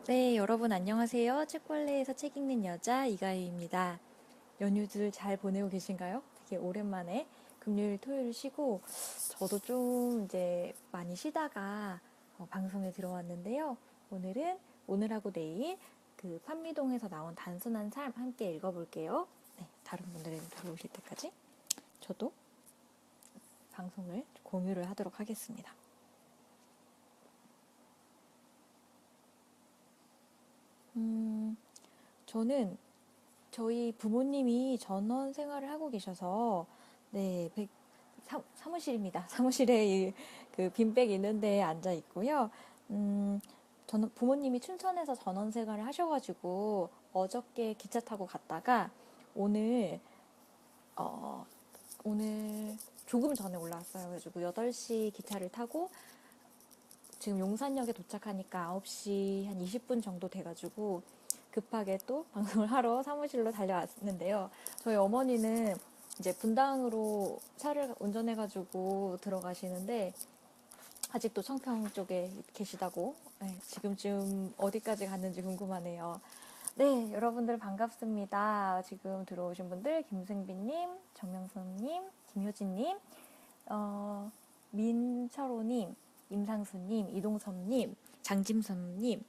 네, 여러분 안녕하세요. 책벌레에서 책 읽는 여자 이가희입니다. 연휴들 잘 보내고 계신가요? 되게 오랜만에 금요일, 토요일 쉬고 저도 좀 이제 많이 쉬다가 방송에 들어왔는데요. 오늘은 오늘하고 내일 그 판미동에서 나온 단순한 삶 함께 읽어볼게요. 네, 다른 분들은 들어오실 때까지 저도 방송을 공유를 하도록 하겠습니다. 저는 저희 부모님이 전원 생활을 하고 계셔서 네, 사무실입니다. 사무실에 그 빈백 있는 데에 앉아 있고요. 음, 저는 부모님이 춘천에서 전원 생활을 하셔가지고 어저께 기차 타고 갔다가 오늘 어, 오늘 조금 전에 올라왔어요. 그래가지고 8시 기차를 타고 지금 용산역에 도착하니까 9시 한 20분 정도 돼가지고 급하게 또 방송을 하러 사무실로 달려왔는데요. 저희 어머니는 이제 분당으로 차를 운전해가지고 들어가시는데 아직도 청평 쪽에 계시다고 네, 지금쯤 어디까지 갔는지 궁금하네요. 네, 여러분들 반갑습니다. 지금 들어오신 분들 김승빈님, 정명선님, 김효진님, 어, 민철호님, 임상수님, 이동섭님, 장짐선님,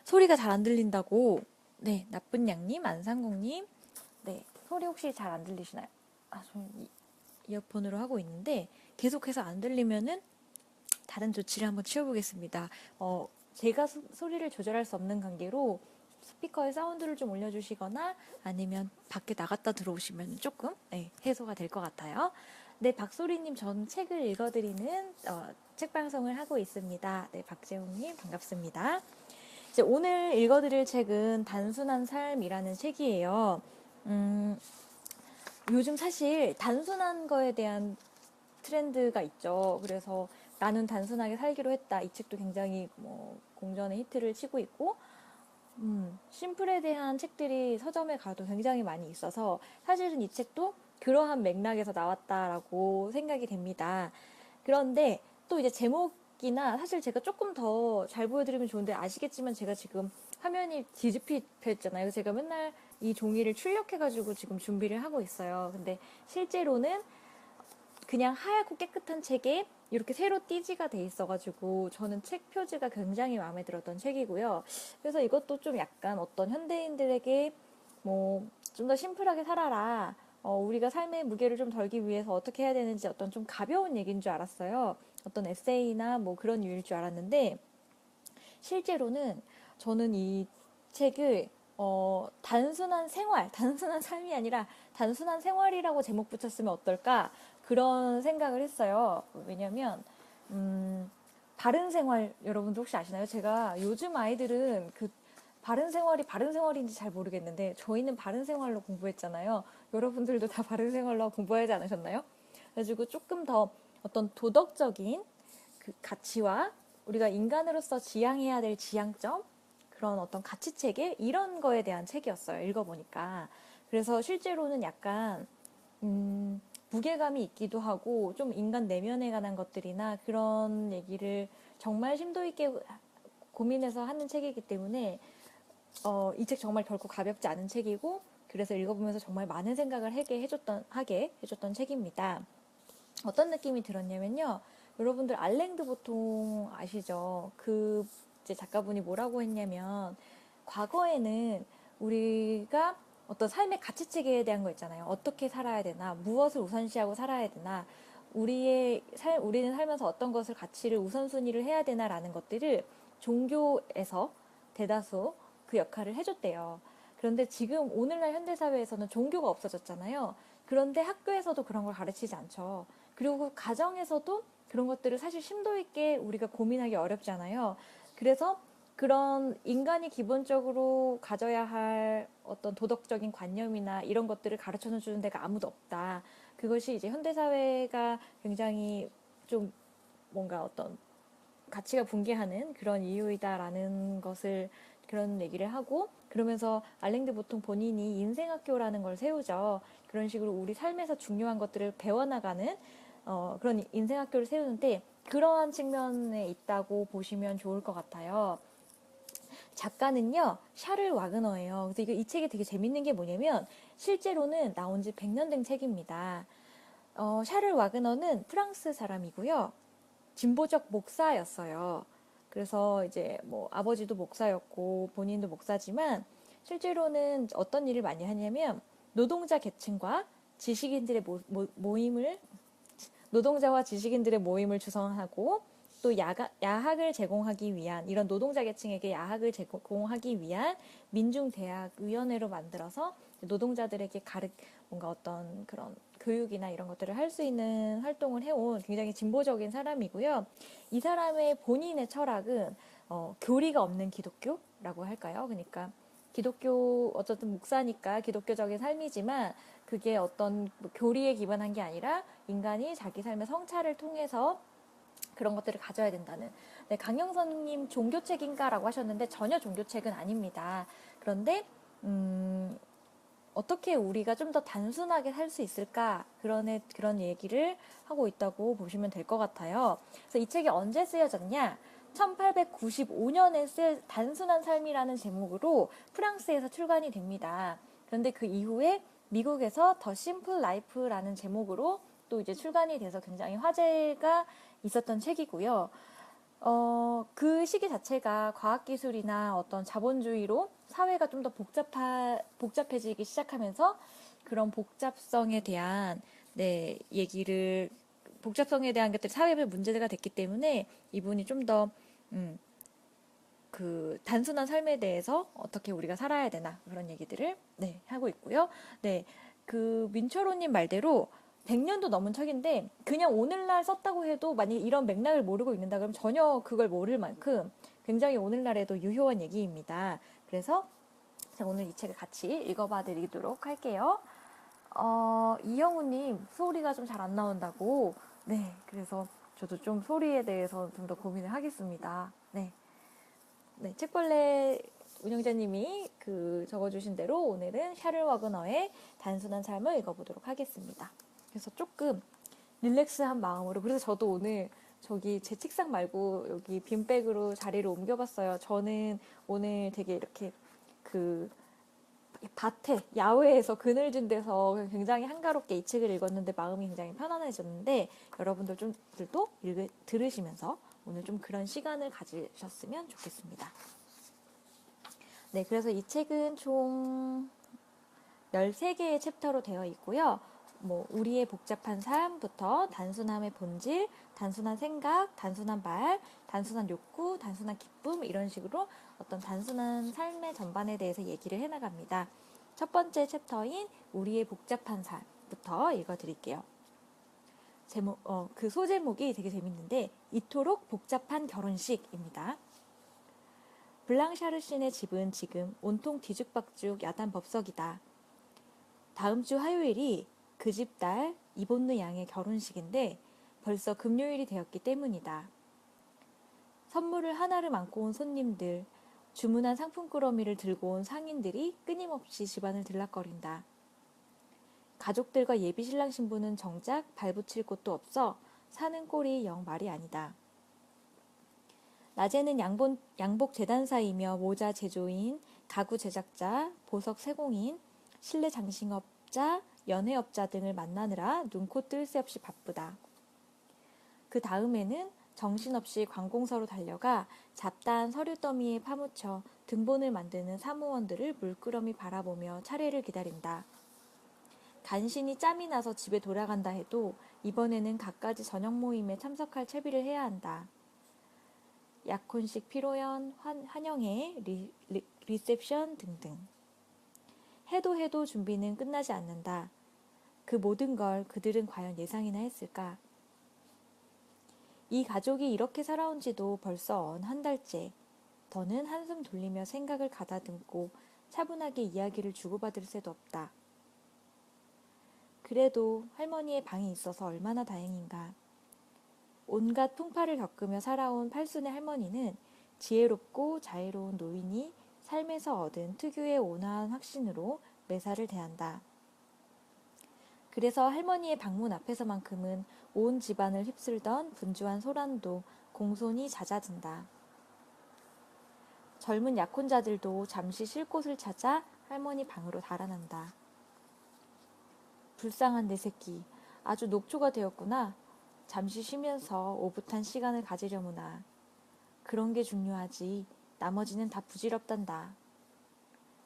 소리가 잘 안 들린다고, 네, 나쁜 양님, 안상국님, 네, 소리 혹시 잘 안 들리시나요? 아, 저는 이어폰으로 하고 있는데, 계속해서 안 들리면은 다른 조치를 한번 취해보겠습니다. 제가 소리를 조절할 수 없는 관계로 스피커에 사운드를 좀 올려주시거나 아니면 밖에 나갔다 들어오시면 조금 네, 해소가 될 것 같아요. 네, 박소리님 전 책을 읽어드리는 책 방송을 하고 있습니다. 네, 박재홍님 반갑습니다. 이제 오늘 읽어드릴 책은 단순한 삶이라는 책이에요. 음, 요즘 사실 단순한 거에 대한 트렌드가 있죠. 그래서 나는 단순하게 살기로 했다. 이 책도 굉장히 공전의 히트를 치고 있고, 심플에 대한 책들이 서점에 가도 굉장히 많이 있어서 사실은 이 책도 그러한 맥락에서 나왔다라고 생각이 됩니다. 그런데 또 이제 제목이나 사실 제가 조금 더 잘 보여드리면 좋은데 아시겠지만 제가 지금 화면이 뒤집혀 있잖아요. 제가 맨날 이 종이를 출력해가지고 지금 준비를 하고 있어요. 근데 실제로는 그냥 하얗고 깨끗한 책에 이렇게 새로 띠지가 돼 있어가지고 저는 책 표지가 굉장히 마음에 들었던 책이고요. 그래서 이것도 좀 약간 어떤 현대인들에게 뭐 좀 더 심플하게 살아라. 우리가 삶의 무게를 좀 덜기 위해서 어떻게 해야 되는지 어떤 좀 가벼운 얘기인 줄 알았어요. 어떤 에세이나 뭐 그런 류일 줄 알았는데 실제로는 저는 이 책을 단순한 생활, 단순한 삶이 아니라 단순한 생활이라고 제목 붙였으면 어떨까 그런 생각을 했어요. 왜냐면 바른 생활 여러분들 혹시 아시나요? 제가 요즘 아이들은 그 바른 생활이 바른 생활인지 잘 모르겠는데 저희는 바른 생활로 공부했잖아요. 여러분들도 다 바른 생활로 공부하지 않으셨나요? 그래가지고 조금 더 어떤 도덕적인 그 가치와 우리가 인간으로서 지향해야 될 지향점 그런 어떤 가치 체계 이런 거에 대한 책이었어요. 읽어보니까. 그래서 실제로는 약간 무게감이 있기도 하고 좀 인간 내면에 관한 것들이나 그런 얘기를 정말 심도 있게 고민해서 하는 책이기 때문에 이 책 정말 결코 가볍지 않은 책이고 그래서 읽어보면서 정말 많은 생각을 하게 해줬던 책입니다. 어떤 느낌이 들었냐면요. 여러분들 알랭드 보통 아시죠? 그 이제 작가분이 뭐라고 했냐면 과거에는 우리가 어떤 삶의 가치 체계에 대한 거 있잖아요. 어떻게 살아야 되나, 무엇을 우선시하고 살아야 되나, 우리는 살면서 어떤 것을 가치를 우선순위를 해야 되나라는 것들을 종교에서 대다수 그 역할을 해줬대요. 그런데 지금 오늘날 현대사회에서는 종교가 없어졌잖아요. 그런데 학교에서도 그런 걸 가르치지 않죠. 그리고 가정에서도 그런 것들을 사실 심도 있게 우리가 고민하기 어렵잖아요. 그래서 그런 인간이 기본적으로 가져야 할 어떤 도덕적인 관념이나 이런 것들을 가르쳐 주는 데가 아무도 없다. 그것이 이제 현대사회가 굉장히 좀 뭔가 어떤 가치가 붕괴하는 그런 이유이다라는 것을 그런 얘기를 하고 그러면서 알랭드 보통 본인이 인생학교라는 걸 세우죠. 그런 식으로 우리 삶에서 중요한 것들을 배워나가는 그런 인생학교를 세우는데 그러한 측면에 있다고 보시면 좋을 것 같아요. 작가는요, 샤를 와그너예요. 그래서 이 책이 되게 재밌는 게 뭐냐면, 실제로는 나온 지 100년 된 책입니다. 샤를 와그너는 프랑스 사람이고요. 진보적 목사였어요. 그래서 이제 뭐 아버지도 목사였고 본인도 목사지만 실제로는 어떤 일을 많이 하냐면 노동자 계층과 지식인들의 모임을 노동자와 지식인들의 모임을 주선하고 또 야학을 제공하기 위한 이런 노동자 계층에게 야학을 제공하기 위한 민중대학위원회로 만들어서 노동자들에게 뭔가 어떤 그런 교육이나 이런 것들을 할 수 있는 활동을 해온 굉장히 진보적인 사람이고요. 이 사람의 본인의 철학은 교리가 없는 기독교라고 할까요? 그러니까 기독교 어쨌든 목사니까 기독교적인 삶이지만 그게 어떤 교리에 기반한 게 아니라 인간이 자기 삶의 성찰을 통해서 그런 것들을 가져야 된다는. 네, 강영선님 종교책인가라고 하셨는데 전혀 종교책은 아닙니다. 그런데 어떻게 우리가 좀 더 단순하게 살 수 있을까? 그런 얘기를 하고 있다고 보시면 될 것 같아요. 그래서 이 책이 언제 쓰여졌냐? 1895년에 단순한 삶이라는 제목으로 프랑스에서 출간이 됩니다. 그런데 그 이후에 미국에서 더 심플 라이프라는 제목으로 또 이제 출간이 돼서 굉장히 화제가 있었던 책이고요. 그 시기 자체가 과학기술이나 어떤 자본주의로 사회가 좀 더 복잡해지기 시작하면서 그런 복잡성에 대한, 복잡성에 대한 것들, 사회의 문제가 됐기 때문에 이분이 좀 더, 그 단순한 삶에 대해서 어떻게 우리가 살아야 되나 그런 얘기들을 하고 있고요. 그 민철호님 말대로 100년도 넘은 책인데 그냥 오늘날 썼다고 해도 만약 이런 맥락을 모르고 읽는다 그러면 전혀 그걸 모를 만큼 굉장히 오늘날에도 유효한 얘기입니다. 그래서 제가 오늘 이 책을 같이 읽어봐 드리도록 할게요. 이영우님 소리가 좀 잘 안 나온다고. 그래서 저도 좀 소리에 대해서 좀 더 고민을 하겠습니다. 책벌레 운영자님이 적어주신 대로 오늘은 샤를 와그너의 단순한 삶을 읽어보도록 하겠습니다. 그래서 조금 릴렉스한 마음으로, 그래서 저도 오늘 저기 제 책상 말고 여기 빈백으로 자리를 옮겨봤어요. 저는 오늘 되게 이렇게 밭에, 야외에서 그늘진 데서 굉장히 한가롭게 이 책을 읽었는데 마음이 굉장히 편안해졌는데 여러분들도 들으시면서 오늘 좀 그런 시간을 가지셨으면 좋겠습니다. 그래서 이 책은 총 13개의 챕터로 되어 있고요. 우리의 복잡한 삶부터 단순함의 본질, 단순한 생각, 단순한 말, 단순한 욕구, 단순한 기쁨 이런 식으로 어떤 단순한 삶의 전반에 대해서 얘기를 해나갑니다. 첫 번째 챕터인 우리의 복잡한 삶부터 읽어드릴게요. 그 소제목이 되게 재밌는데 이토록 복잡한 결혼식입니다. 블랑샤르신의 집은 지금 온통 뒤죽박죽 야단 법석이다. 다음 주 화요일이 그 집 딸 이본느 양의 결혼식인데 벌써 금요일이 되었기 때문이다. 선물을 하나를 안고 온 손님들, 주문한 상품꾸러미를 들고 온 상인들이 끊임없이 집안을 들락거린다. 가족들과 예비 신랑 신부는 정작 발붙일 곳도 없어 사는 꼴이 영 말이 아니다. 낮에는 양복 재단사이며 모자 제조인, 가구 제작자, 보석 세공인, 실내 장식업자, 연회업자 등을 만나느라 눈코 뜰 새 없이 바쁘다. 그 다음에는 정신없이 관공서로 달려가 잡다한 서류 더미에 파묻혀 등본을 만드는 사무원들을 물끄러미 바라보며 차례를 기다린다. 간신히 짬이 나서 집에 돌아간다 해도 이번에는 갖가지 저녁 모임에 참석할 채비를 해야 한다. 약혼식 피로연, 환영회, 리셉션 등등. 해도 준비는 끝나지 않는다. 그 모든 걸 그들은 과연 예상이나 했을까? 이 가족이 이렇게 살아온 지도 벌써 한 달째. 더는 한숨 돌리며 생각을 가다듬고 차분하게 이야기를 주고받을 새도 없다. 그래도 할머니의 방이 있어서 얼마나 다행인가. 온갖 풍파를 겪으며 살아온 팔순의 할머니는 지혜롭고 자애로운 노인이 삶에서 얻은 특유의 온화한 확신으로 매사를 대한다. 그래서 할머니의 방문 앞에서만큼은 온 집안을 휩쓸던 분주한 소란도 공손히 잦아든다. 젊은 약혼자들도 잠시 쉴 곳을 찾아 할머니 방으로 달아난다. 불쌍한 내 새끼, 아주 녹초가 되었구나. 잠시 쉬면서 오붓한 시간을 가지려무나. 그런 게 중요하지. 나머지는 다 부질없단다.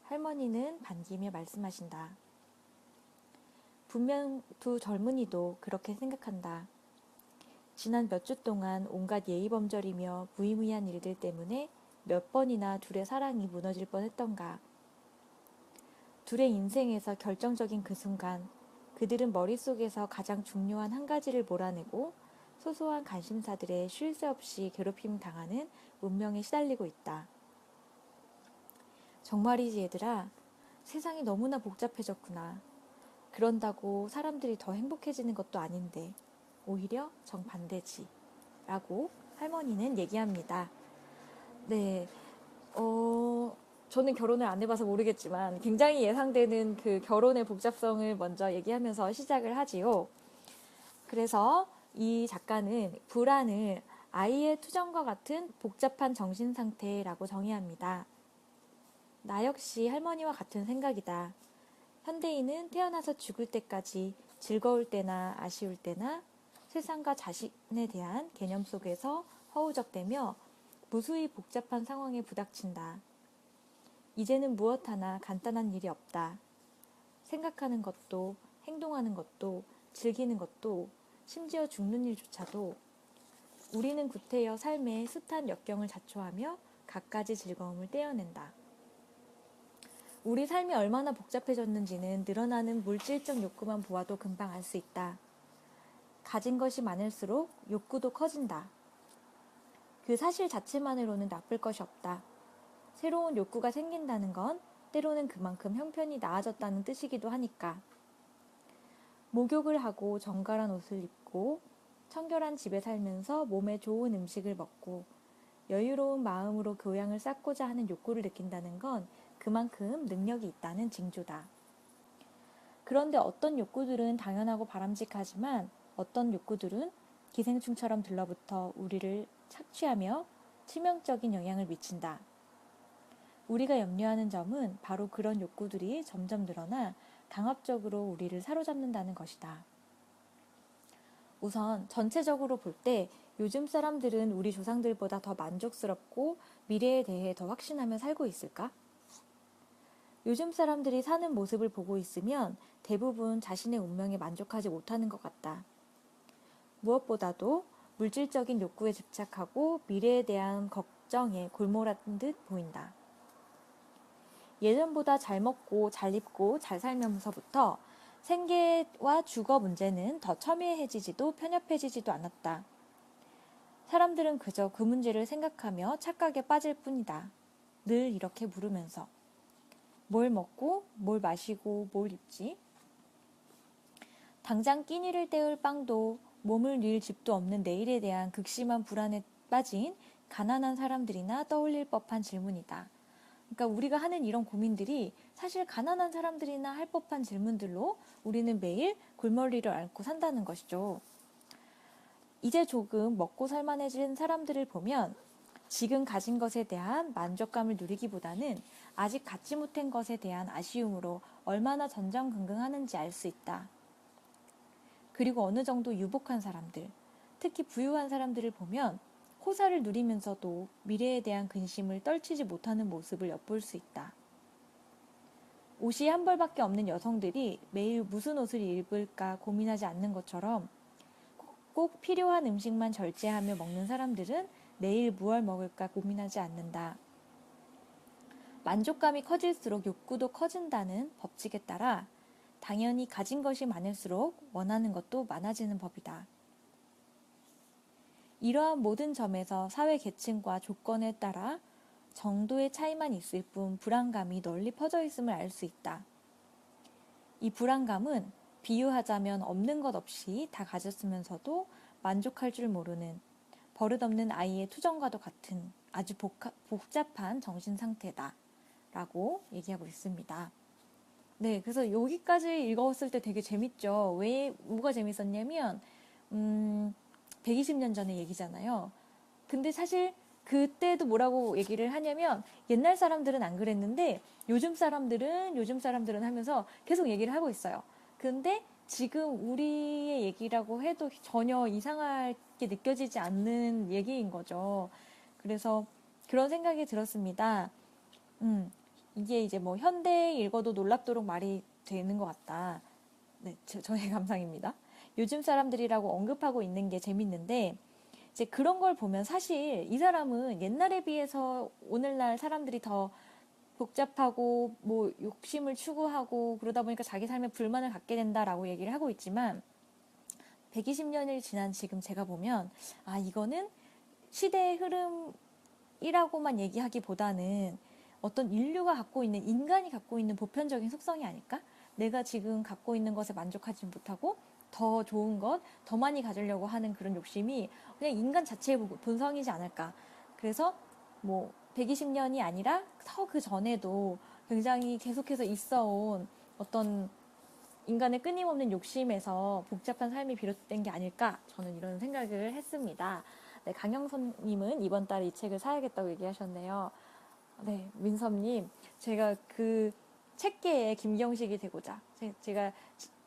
할머니는 반기며 말씀하신다. 분명 두 젊은이도 그렇게 생각한다. 지난 몇 주 동안 온갖 예의범절이며 무의미한 일들 때문에 몇 번이나 둘의 사랑이 무너질 뻔했던가. 둘의 인생에서 결정적인 그 순간, 그들은 머릿속에서 가장 중요한 한 가지를 몰아내고 소소한 관심사들에 쉴 새 없이 괴롭힘 당하는 운명에 시달리고 있다. 정말이지 얘들아, 세상이 너무나 복잡해졌구나. 그런다고 사람들이 더 행복해지는 것도 아닌데 오히려 정반대지. 라고 할머니는 얘기합니다. 네, 저는 결혼을 안 해봐서 모르겠지만 굉장히 예상되는 그 결혼의 복잡성을 먼저 얘기하면서 시작을 하지요. 그래서 이 작가는 불안을 아이의 투정과 같은 복잡한 정신 상태라고 정의합니다. 나 역시 할머니와 같은 생각이다. 현대인은 태어나서 죽을 때까지 즐거울 때나 아쉬울 때나 세상과 자신에 대한 개념 속에서 허우적대며 무수히 복잡한 상황에 부닥친다. 이제는 무엇 하나 간단한 일이 없다. 생각하는 것도, 행동하는 것도, 즐기는 것도, 심지어 죽는 일조차도 우리는 구태여 삶의 숱한 역경을 자초하며 갖가지 즐거움을 떼어낸다. 우리 삶이 얼마나 복잡해졌는지는 늘어나는 물질적 욕구만 보아도 금방 알 수 있다. 가진 것이 많을수록 욕구도 커진다. 그 사실 자체만으로는 나쁠 것이 없다. 새로운 욕구가 생긴다는 건 때로는 그만큼 형편이 나아졌다는 뜻이기도 하니까. 목욕을 하고 정갈한 옷을 입고 청결한 집에 살면서 몸에 좋은 음식을 먹고 여유로운 마음으로 교양을 쌓고자 하는 욕구를 느낀다는 건 그만큼 능력이 있다는 징조다. 그런데 어떤 욕구들은 당연하고 바람직하지만 어떤 욕구들은 기생충처럼 들러붙어 우리를 착취하며 치명적인 영향을 미친다. 우리가 염려하는 점은 바로 그런 욕구들이 점점 늘어나 강압적으로 우리를 사로잡는다는 것이다. 우선 전체적으로 볼 때 요즘 사람들은 우리 조상들보다 더 만족스럽고 미래에 대해 더 확신하며 살고 있을까? 요즘 사람들이 사는 모습을 보고 있으면 대부분 자신의 운명에 만족하지 못하는 것 같다. 무엇보다도 물질적인 욕구에 집착하고 미래에 대한 걱정에 골몰한 듯 보인다. 예전보다 잘 먹고 잘 입고 잘 살면서부터 생계와 주거 문제는 더 첨예해지지도 편협해지지도 않았다. 사람들은 그저 그 문제를 생각하며 착각에 빠질 뿐이다. 늘 이렇게 물으면서 뭘 먹고 뭘 마시고 뭘 입지? 당장 끼니를 때울 빵도 몸을 뉘을 집도 없는 내일에 대한 극심한 불안에 빠진 가난한 사람들이나 떠올릴 법한 질문이다. 그러니까 우리가 하는 이런 고민들이 사실 가난한 사람들이나 할 법한 질문들로 우리는 매일 골머리를 앓고 산다는 것이죠. 이제 조금 먹고 살만해진 사람들을 보면 지금 가진 것에 대한 만족감을 누리기보다는 아직 갖지 못한 것에 대한 아쉬움으로 얼마나 전전긍긍하는지 알 수 있다. 그리고 어느 정도 유복한 사람들, 특히 부유한 사람들을 보면 호사를 누리면서도 미래에 대한 근심을 떨치지 못하는 모습을 엿볼 수 있다. 옷이 한 벌밖에 없는 여성들이 매일 무슨 옷을 입을까 고민하지 않는 것처럼 꼭 필요한 음식만 절제하며 먹는 사람들은 내일 무얼 먹을까 고민하지 않는다. 만족감이 커질수록 욕구도 커진다는 법칙에 따라 당연히 가진 것이 많을수록 원하는 것도 많아지는 법이다. 이러한 모든 점에서 사회 계층과 조건에 따라 정도의 차이만 있을 뿐 불안감이 널리 퍼져 있음을 알 수 있다. 이 불안감은 비유하자면 없는 것 없이 다 가졌으면서도 만족할 줄 모르는 버릇없는 아이의 투정과도 같은 아주 복잡한 정신 상태다 라고 얘기하고 있습니다. 네, 그래서 여기까지 읽었을 때 되게 재밌죠. 뭐가 재밌었냐면 120년 전의 얘기잖아요. 근데 사실 그때도 뭐라고 얘기를 하냐면 옛날 사람들은 안 그랬는데 요즘 사람들은 하면서 계속 얘기를 하고 있어요. 근데 지금 우리의 얘기라고 해도 전혀 이상하게 느껴지지 않는 얘기인 거죠. 그래서 그런 생각이 들었습니다. 이게 이제 뭐 현대에 읽어도 놀랍도록 말이 되는 것 같다. 네, 저의 감상입니다. 요즘 사람들이라고 언급하고 있는 게 재밌는데, 이제 그런 걸 보면 사실 이 사람은 옛날에 비해서 오늘날 사람들이 더 복잡하고 뭐 욕심을 추구하고 그러다 보니까 자기 삶에 불만을 갖게 된다라고 얘기를 하고 있지만 120년이 지난 지금 제가 보면 아, 이거는 시대의 흐름이라고만 얘기하기보다는 어떤 인류가 갖고 있는 인간이 갖고 있는 보편적인 속성이 아닐까? 내가 지금 갖고 있는 것에 만족하지 못하고 더 좋은 것, 더 많이 가지려고 하는 그런 욕심이 그냥 인간 자체의 본성이지 않을까. 그래서 뭐 120년이 아니라 더 그 전에도 굉장히 계속해서 있어온 어떤 인간의 끊임없는 욕심에서 복잡한 삶이 비롯된 게 아닐까 저는 이런 생각을 했습니다. 네, 강영선님은 이번 달에 이 책을 사야겠다고 얘기하셨네요. 네, 민섭님, 제가 그 책계의 김경식이 되고자 제가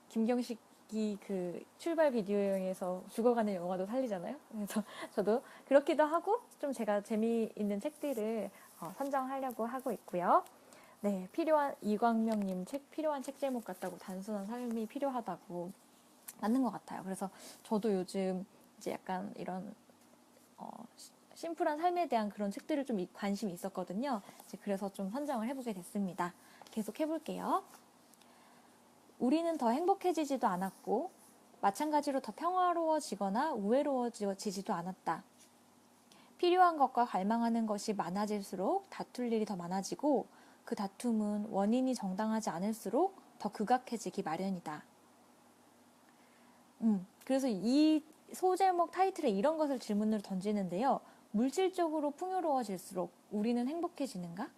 김경식이 그 출발 비디오에서 죽어가는 영화도 살리잖아요. 그래서 저도 그렇기도 하고 좀 제가 재미있는 책들을 선정하려고 하고 있고요. 네, 필요한 이광명님 책 필요한 책 제목 같다고 단순한 삶이 필요하다고 맞는 것 같아요. 그래서 저도 요즘 이제 약간 이런 심플한 삶에 대한 그런 책들을 좀 관심이 있었거든요. 이제 그래서 좀 선정을 해보게 됐습니다. 계속 해볼게요. 우리는 더 행복해지지도 않았고 마찬가지로 더 평화로워지거나 우애로워지지도 않았다. 필요한 것과 갈망하는 것이 많아질수록 다툴 일이 더 많아지고 그 다툼은 원인이 정당하지 않을수록 더 극악해지기 마련이다. 그래서 이 소제목 타이틀에 이런 것을 질문으로 던지는데요. 물질적으로 풍요로워질수록 우리는 행복해지는가?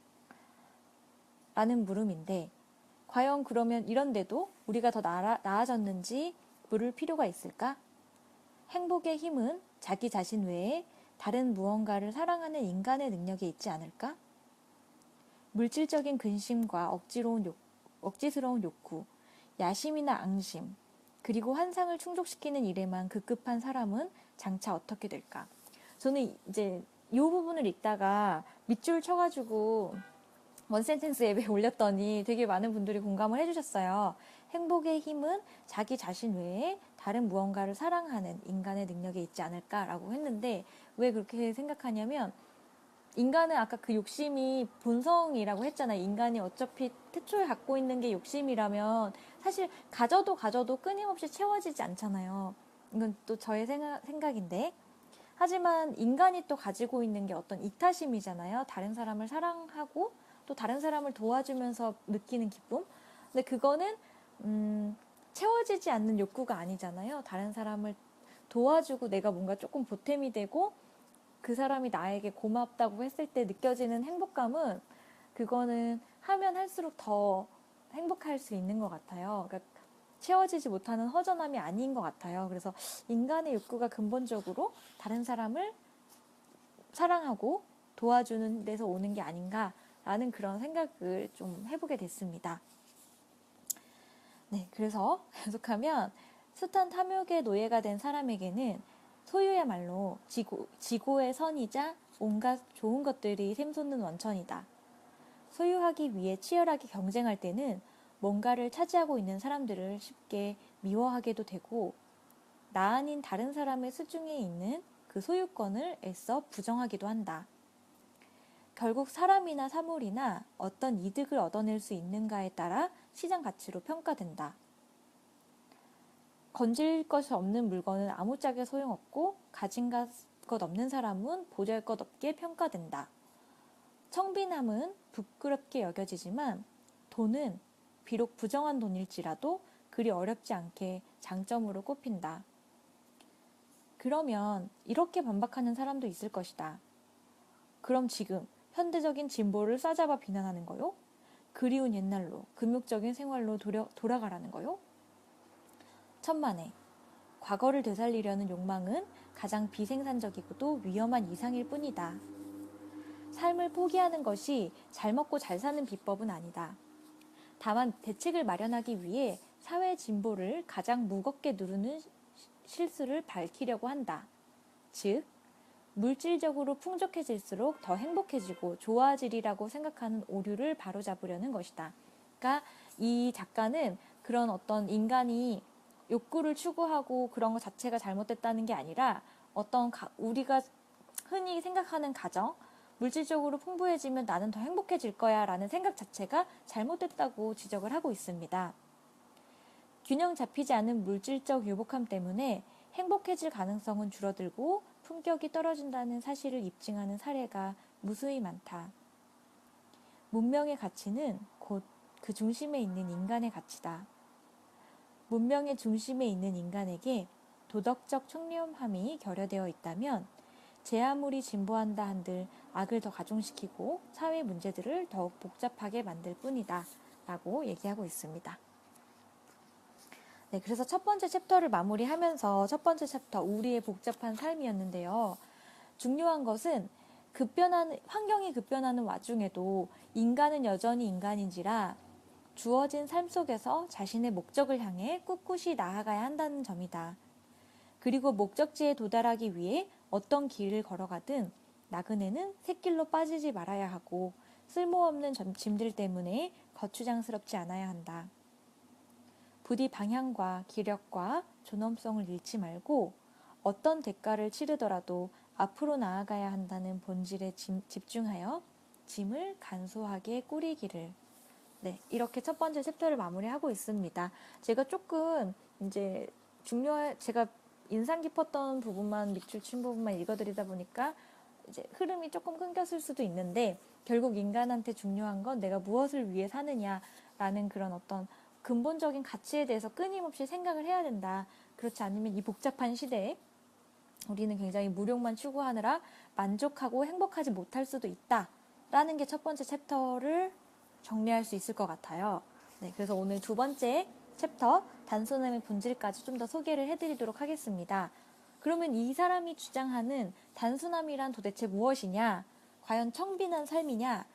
라는 물음인데 과연 그러면 이런데도 우리가 더 나아졌는지 물을 필요가 있을까? 행복의 힘은 자기 자신 외에 다른 무언가를 사랑하는 인간의 능력에 있지 않을까? 물질적인 근심과 억지스러운 욕구, 야심이나 앙심, 그리고 환상을 충족시키는 일에만 급급한 사람은 장차 어떻게 될까? 저는 이제 이 부분을 읽다가 밑줄 쳐가지고 원센텐스 앱에 올렸더니 되게 많은 분들이 공감을 해주셨어요. 행복의 힘은 자기 자신 외에 다른 무언가를 사랑하는 인간의 능력에 있지 않을까라고 했는데 왜 그렇게 생각하냐면 인간은 아까 그 욕심이 본성이라고 했잖아요. 인간이 어차피 태초에 갖고 있는 게 욕심이라면 사실 가져도 끊임없이 채워지지 않잖아요. 이건 또 저의 생각인데 하지만 인간이 또 가지고 있는 게 어떤 이타심이잖아요. 다른 사람을 사랑하고 또 다른 사람을 도와주면서 느끼는 기쁨. 근데 그거는 채워지지 않는 욕구가 아니잖아요. 다른 사람을 도와주고 내가 뭔가 조금 보탬이 되고 그 사람이 나에게 고맙다고 했을 때 느껴지는 행복감은 그거는 하면 할수록 더 행복할 수 있는 것 같아요. 그러니까 채워지지 못하는 허전함이 아닌 것 같아요. 그래서 인간의 욕구가 근본적으로 다른 사람을 사랑하고 도와주는 데서 오는 게 아닌가라는 그런 생각을 좀 해보게 됐습니다. 네, 그래서 계속하면 숱한 탐욕의 노예가 된 사람에게는 소유야말로 지고의 선이자 온갖 좋은 것들이 샘솟는 원천이다. 소유하기 위해 치열하게 경쟁할 때는 뭔가를 차지하고 있는 사람들을 쉽게 미워하게도 되고 나 아닌 다른 사람의 수중에 있는 그 소유권을 애써 부정하기도 한다. 결국 사람이나 사물이나 어떤 이득을 얻어낼 수 있는가에 따라 시장 가치로 평가된다. 건질 것이 없는 물건은 아무짝에 소용없고 가진 것 없는 사람은 보잘것없게 평가된다. 청빈함은 부끄럽게 여겨지지만 돈은 비록 부정한 돈일지라도 그리 어렵지 않게 장점으로 꼽힌다. 그러면 이렇게 반박하는 사람도 있을 것이다. 그럼 지금 현대적인 진보를 싸잡아 비난하는 거요? 그리운 옛날로 금욕적인 생활로 돌아가라는 거요? 천만에 과거를 되살리려는 욕망은 가장 비생산적이고도 위험한 이상일 뿐이다. 삶을 포기하는 것이 잘 먹고 잘 사는 비법은 아니다. 다만 대책을 마련하기 위해 사회 진보를 가장 무겁게 누르는 실수를 밝히려고 한다. 즉, 물질적으로 풍족해질수록 더 행복해지고 좋아지리라고 생각하는 오류를 바로잡으려는 것이다. 그러니까 이 작가는 그런 어떤 인간이 욕구를 추구하고 그런 것 자체가 잘못됐다는 게 아니라 어떤 우리가 흔히 생각하는 가정, 물질적으로 풍부해지면 나는 더 행복해질 거야 라는 생각 자체가 잘못됐다고 지적을 하고 있습니다. 균형 잡히지 않은 물질적 유복함 때문에 행복해질 가능성은 줄어들고 품격이 떨어진다는 사실을 입증하는 사례가 무수히 많다. 문명의 가치는 곧 그 중심에 있는 인간의 가치다. 문명의 중심에 있는 인간에게 도덕적 청렴함이 결여되어 있다면 제 아무리 진보한다 한들 악을 더 가중시키고 사회 문제들을 더욱 복잡하게 만들 뿐이다 라고 얘기하고 있습니다. 네, 그래서 첫 번째 챕터를 마무리하면서 첫 번째 챕터 우리의 복잡한 삶이었는데요. 중요한 것은 환경이 급변하는 와중에도 인간은 여전히 인간인지라 주어진 삶 속에서 자신의 목적을 향해 꿋꿋이 나아가야 한다는 점이다. 그리고 목적지에 도달하기 위해 어떤 길을 걸어가든 나그네는 샛길로 빠지지 말아야 하고 쓸모없는 짐들 때문에 거추장스럽지 않아야 한다. 부디 방향과 기력과 존엄성을 잃지 말고 어떤 대가를 치르더라도 앞으로 나아가야 한다는 본질에 집중하여 짐을 간소하게 꾸리기를. 네, 이렇게 첫 번째 챕터를 마무리하고 있습니다. 제가 조금 이제 제가 인상 깊었던 부분만 밑줄 친 부분만 읽어드리다 보니까 이제 흐름이 조금 끊겼을 수도 있는데 결국 인간한테 중요한 건 내가 무엇을 위해 사느냐라는 그런 어떤 근본적인 가치에 대해서 끊임없이 생각을 해야 된다. 그렇지 않으면 이 복잡한 시대에 우리는 굉장히 무력만 추구하느라 만족하고 행복하지 못할 수도 있다라는 게 첫 번째 챕터를 정리할 수 있을 것 같아요. 네, 그래서 오늘 두 번째 챕터 단순함의 본질까지 좀 더 소개를 해드리도록 하겠습니다. 그러면 이 사람이 주장하는 단순함이란 도대체 무엇이냐? 과연 청빈한 삶이냐?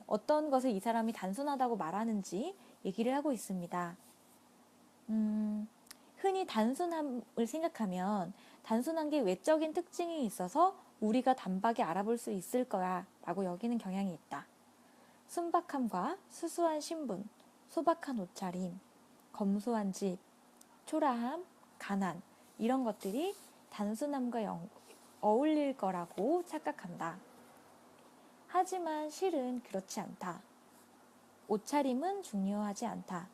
어떤 것을 이 사람이 단순하다고 말하는지 얘기를 하고 있습니다. 흔히 단순함을 생각하면 단순한 게 외적인 특징이 있어서 우리가 단박에 알아볼 수 있을 거야 라고 여기는 경향이 있다. 순박함과 수수한 신분, 소박한 옷차림, 검소한 집, 초라함, 가난 이런 것들이 단순함과 어울릴 거라고 착각한다. 하지만 실은 그렇지 않다. 옷차림은 중요하지 않다.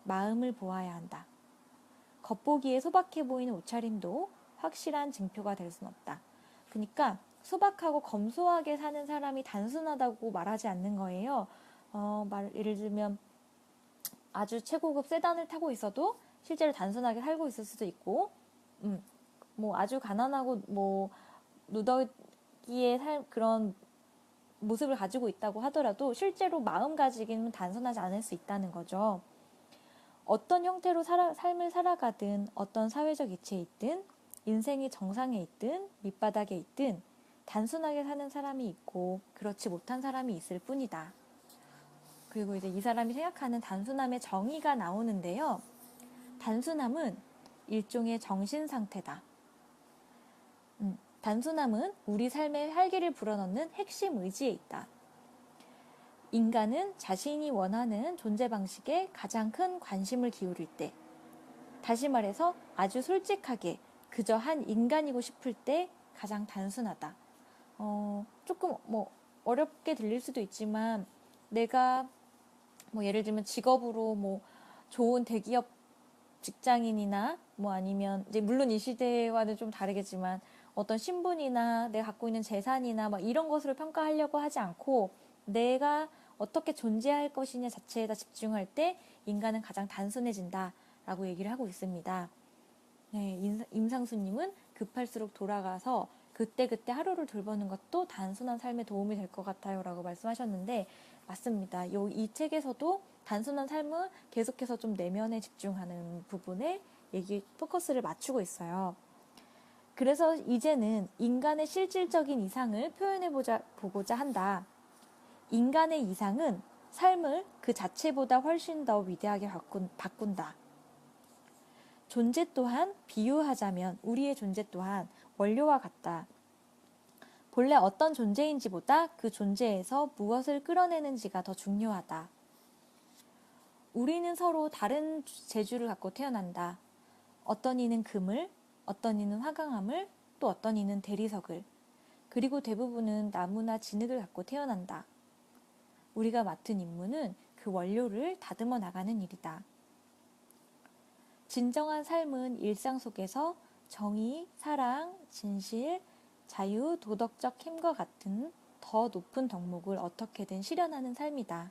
마음을 보아야 한다. 겉보기에 소박해 보이는 옷차림도 확실한 증표가 될 순 없다. 그러니까 소박하고 검소하게 사는 사람이 단순하다고 말하지 않는 거예요. 예를 들면 아주 최고급 세단을 타고 있어도 실제로 단순하게 살고 있을 수도 있고, 아주 가난하고 누더기의 그런 모습을 가지고 있다고 하더라도 실제로 마음가짐은 단순하지 않을 수 있다는 거죠. 어떤 형태로 삶을 살아가든 어떤 사회적 위치에 있든 인생이 정상에 있든 밑바닥에 있든 단순하게 사는 사람이 있고 그렇지 못한 사람이 있을 뿐이다. 그리고 이제 이 사람이 생각하는 단순함의 정의가 나오는데요. 단순함은 일종의 정신 상태다. 단순함은 우리 삶의 활기를 불어넣는 핵심 의지에 있다. 인간은 자신이 원하는 존재 방식에 가장 큰 관심을 기울일 때, 다시 말해서 아주 솔직하게 그저 한 인간이고 싶을 때 가장 단순하다. 조금 어렵게 들릴 수도 있지만 내가 예를 들면 직업으로 좋은 대기업 직장인이나 아니면 이제 물론 이 시대와는 좀 다르겠지만 어떤 신분이나 내가 갖고 있는 재산이나 이런 것으로 평가하려고 하지 않고 내가 어떻게 존재할 것이냐 자체에다 집중할 때 인간은 가장 단순해진다라고 얘기를 하고 있습니다. 네, 임상수님은 급할수록 돌아가서 그때그때 하루를 돌보는 것도 단순한 삶에 도움이 될 것 같아요 라고 말씀하셨는데 맞습니다. 이 책에서도 단순한 삶은 계속해서 좀 내면에 집중하는 부분에 포커스를 맞추고 있어요. 그래서 이제는 인간의 실질적인 이상을 보고자 한다. 인간의 이상은 삶을 그 자체보다 훨씬 더 위대하게 바꾼다. 존재 또한 비유하자면 우리의 존재 또한 원료와 같다. 본래 어떤 존재인지보다 그 존재에서 무엇을 끌어내는지가 더 중요하다. 우리는 서로 다른 재주를 갖고 태어난다. 어떤 이는 금을, 어떤 이는 화강암을, 또 어떤 이는 대리석을, 그리고 대부분은 나무나 진흙을 갖고 태어난다. 우리가 맡은 임무는 그 원료를 다듬어 나가는 일이다. 진정한 삶은 일상 속에서 정의, 사랑, 진실, 자유, 도덕적 힘과 같은 더 높은 덕목을 어떻게든 실현하는 삶이다.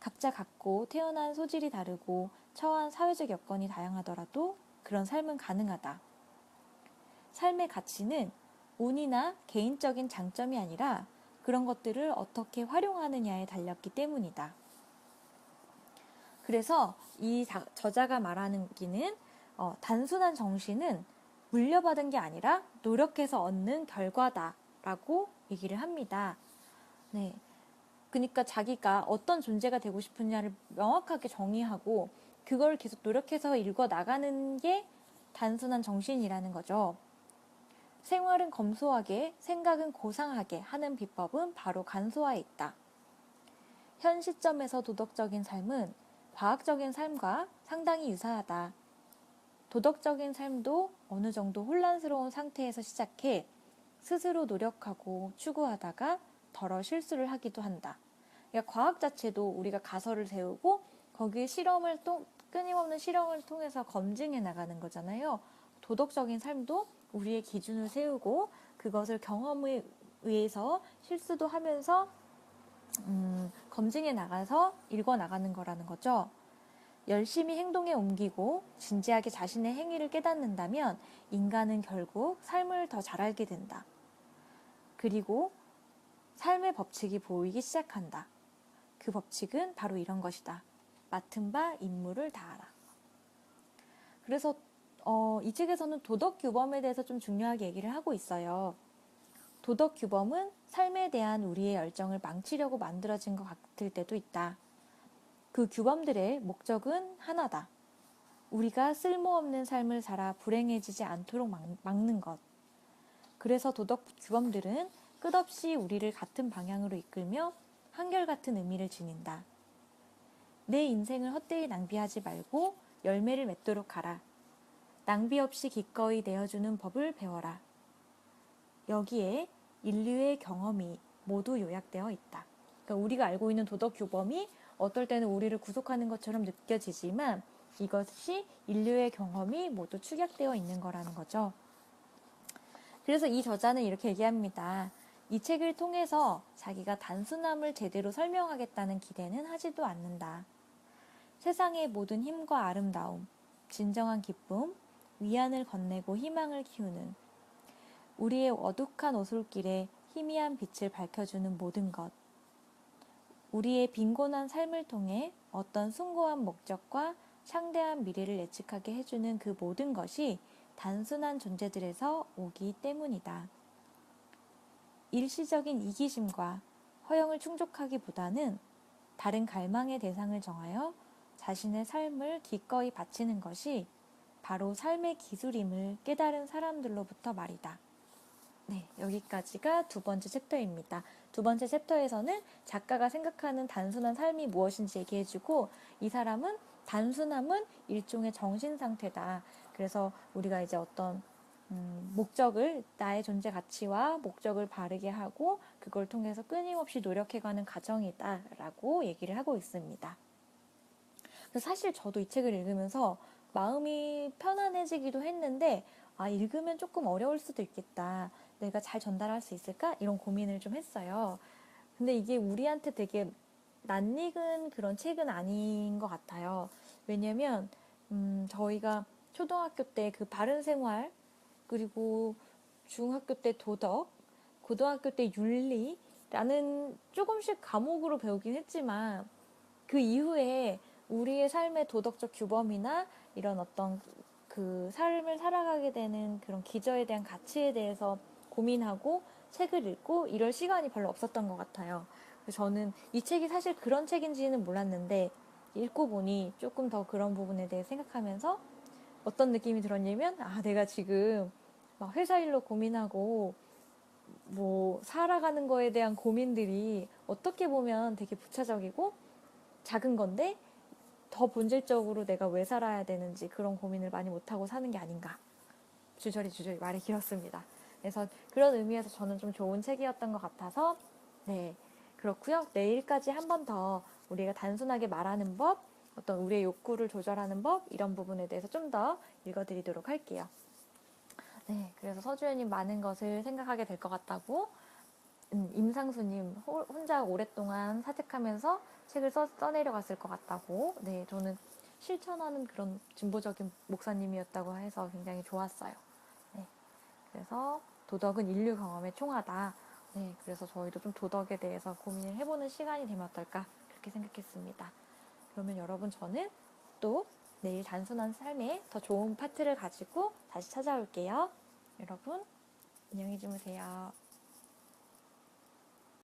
각자 갖고 태어난 소질이 다르고 처한 사회적 여건이 다양하더라도 그런 삶은 가능하다. 삶의 가치는 운이나 개인적인 장점이 아니라 그런 것들을 어떻게 활용하느냐에 달렸기 때문이다. 그래서 이 저자가 말하는 기는 단순한 정신은 물려받은 게 아니라 노력해서 얻는 결과다라고 얘기를 합니다. 네. 그러니까 자기가 어떤 존재가 되고 싶으냐를 명확하게 정의하고 그걸 계속 노력해서 읽어 나가는 게 단순한 정신이라는 거죠. 생활은 검소하게, 생각은 고상하게 하는 비법은 바로 간소화에 있다. 현 시점에서 도덕적인 삶은 과학적인 삶과 상당히 유사하다. 도덕적인 삶도 어느 정도 혼란스러운 상태에서 시작해 스스로 노력하고 추구하다가 덜어 실수를 하기도 한다. 그러니까 과학 자체도 우리가 가설을 세우고 거기에 끊임없는 실험을 통해서 검증해 나가는 거잖아요. 도덕적인 삶도 우리의 기준을 세우고 그것을 경험에 의해서 실수도 하면서 검증해 나가서 읽어 나가는 거라는 거죠. 열심히 행동에 옮기고 진지하게 자신의 행위를 깨닫는다면 인간은 결국 삶을 더 잘 알게 된다. 그리고 삶의 법칙이 보이기 시작한다. 그 법칙은 바로 이런 것이다. 맡은 바 임무를 다하라. 그래서 이 책에서는 도덕 규범에 대해서 좀 중요하게 얘기를 하고 있어요. 도덕 규범은 삶에 대한 우리의 열정을 망치려고 만들어진 것 같을 때도 있다. 그 규범들의 목적은 하나다. 우리가 쓸모없는 삶을 살아 불행해지지 않도록 막는 것. 그래서 도덕 규범들은 끝없이 우리를 같은 방향으로 이끌며 한결같은 의미를 지닌다. 내 인생을 헛되이 낭비하지 말고 열매를 맺도록 하라. 낭비 없이 기꺼이 내어주는 법을 배워라. 여기에 인류의 경험이 모두 요약되어 있다. 그러니까 우리가 알고 있는 도덕 규범이 어떨 때는 우리를 구속하는 것처럼 느껴지지만 이것이 인류의 경험이 모두 축약되어 있는 거라는 거죠. 그래서 이 저자는 이렇게 얘기합니다. 이 책을 통해서 자기가 단순함을 제대로 설명하겠다는 기대는 하지도 않는다. 세상의 모든 힘과 아름다움, 진정한 기쁨, 위안을 건네고 희망을 키우는 우리의 어둑한 오솔길에 희미한 빛을 밝혀주는 모든 것, 우리의 빈곤한 삶을 통해 어떤 숭고한 목적과 창대한 미래를 예측하게 해주는 그 모든 것이 단순한 존재들에서 오기 때문이다. 일시적인 이기심과 허영을 충족하기보다는 다른 갈망의 대상을 정하여 자신의 삶을 기꺼이 바치는 것이 바로 삶의 기술임을 깨달은 사람들로부터 말이다. 네, 여기까지가 두 번째 챕터입니다. 두 번째 챕터에서는 작가가 생각하는 단순한 삶이 무엇인지 얘기해주고 이 사람은 단순함은 일종의 정신 상태다. 그래서 우리가 이제 어떤 목적을 나의 존재 가치와 목적을 바르게 하고 그걸 통해서 끊임없이 노력해가는 과정이다라고 얘기를 하고 있습니다. 그래서 사실 저도 이 책을 읽으면서 마음이 편안해지기도 했는데 읽으면 조금 어려울 수도 있겠다. 내가 잘 전달할 수 있을까? 이런 고민을 좀 했어요. 근데 이게 우리한테 되게 낯익은 그런 책은 아닌 것 같아요. 왜냐면 저희가 초등학교 때 그 바른 생활 그리고 중학교 때 도덕, 고등학교 때 윤리라는 조금씩 과목으로 배우긴 했지만 그 이후에 우리의 삶의 도덕적 규범이나 이런 어떤 그 삶을 살아가게 되는 그런 기저에 대한 가치에 대해서 고민하고 책을 읽고 이럴 시간이 별로 없었던 것 같아요. 그래서 저는 이 책이 사실 그런 책인지는 몰랐는데 읽고 보니 조금 더 그런 부분에 대해 생각하면서 어떤 느낌이 들었냐면, 아, 내가 지금 막 회사 일로 고민하고 뭐 살아가는 거에 대한 고민들이 어떻게 보면 되게 부차적이고 작은 건데 더 본질적으로 내가 왜 살아야 되는지 그런 고민을 많이 못하고 사는 게 아닌가. 주저리 말이 길었습니다. 그래서 그런 의미에서 저는 좀 좋은 책이었던 것 같아서, 네, 그렇고요. 내일까지 한 번 더 우리가 단순하게 말하는 법, 어떤 우리의 욕구를 조절하는 법, 이런 부분에 대해서 좀 더 읽어드리도록 할게요. 네, 그래서 서주연님 많은 것을 생각하게 될 것 같다고, 임상수님 혼자 오랫동안 사색하면서 책을 써내려갔을 것 같다고, 네, 저는 실천하는 그런 진보적인 목사님이었다고 해서 굉장히 좋았어요. 네, 그래서 도덕은 인류 경험의 총하다. 네, 그래서 저희도 좀 도덕에 대해서 고민을 해보는 시간이 되면 어떨까 그렇게 생각했습니다. 그러면 여러분, 저는 또 내일 단순한 삶에 더 좋은 파트를 가지고 다시 찾아올게요. 여러분, 안녕히 주무세요.